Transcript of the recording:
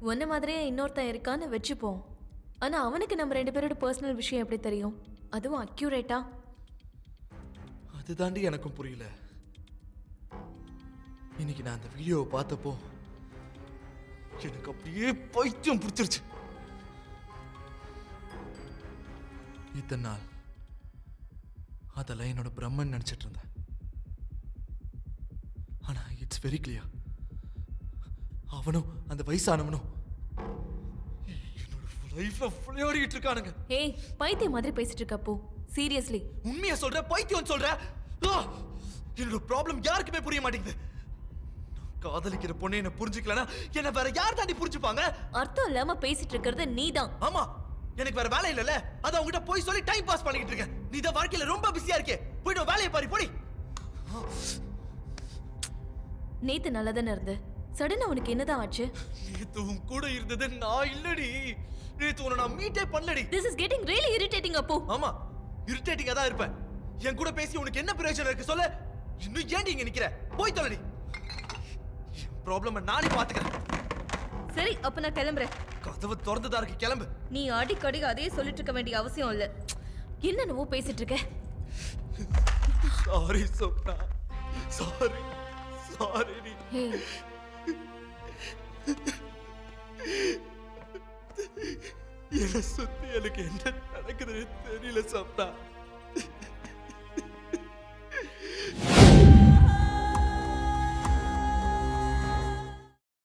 உன்ன மாதிரியே இன்னொருத்தன் இருக்கான்னு வச்சுப்போம். ஆனா அவனுக்கு நம்ம 2 பேரோட பர்சனல் விஷயம் எப்படி தெரியும்? அதுவும் அக்யூரேட்டா? அதுதாண்டி எனக்கும் புரியல. இன்னைக்கு நான் அந்த வீடியோவை பார்த்தப்போ எனக்கு அப்படியே பைத்தியம் பிடிச்சிருச்சு. இத்தனை நாள் அதெல்லாம் என்னோட பிரம்மன் நினைச்சிட்டு இருந்தேன். ஆனா இட்ஸ் வெரி கிளியர், அவனும் அந்த வயசானவனும் என்னோட லைஃப்ல விளையாடிட்டு இருக்கானுங்க. ஏய், பைத்தியம் மாதிரி பேசிட்டு இருக்க அப்போ. சீரியஸ்லி உண்மையா சொல்ற, பைத்தியம் சொல்ற? என்னோட ப்ராப்ளம் யாருக்குமே புரிய மாட்டேங்குது. காதலிக்கிற பொண்ணு என்ன புரிஞ்சுக்கலனா என்ன வேற யார் தாண்டி புரிஞ்சுப்பாங்க? அர்த்தம் இல்லாம பேசிட்டு இருக்கிறது நீதான். ஆமா, எனக்கு வேற வேலை இல்லல, அத உன்கிட்ட போய் சொல்லி டைம் பாஸ் பண்ணிட்டு இருக்கேன். நீ தான் வாழ்க்கையில ரொம்ப பிஸியா இருக்கே, போய்ட்டு வேலைய பாரு போடி. நேத்து நல்லதானே இருந்த, சடனா உனக்கு என்னதான் ஆச்சு? நேத்து உன் கூட இருந்தது நான் இல்லடி. நேத்து உன்னை நான் மீட்டே பண்ணலடி. This is getting really irritating அப்போ. ஆமா, இரிட்டேட்டிங்கா தான் இருப்பேன். என் கூட பேசி உனக்கு என்ன பிரயோஜனம் இருக்கு சொல்லு? இன்னும் ஏன்டி இங்க நிக்கிற? போய் தொலைடி. ப்ராப்ளம் நானே பாத்துக்கிறேன். சரி, அப்ப நான் கிளம்புறேன். கதவு திறந்ததா இருக்கு, கிளம்பு. நீ அடிக்கடி அதே சொல்லிட்டு இருக்க வேண்டிய அவசியம் இல்ல. என்னென்னவோ பேசிட்டு இருக்க. சாரி சொன்னா, சாரி சாரி டி. என்ன சுத்தி எனக்கு என்ன நடக்குதுன்னு தெரியல சொன்னா.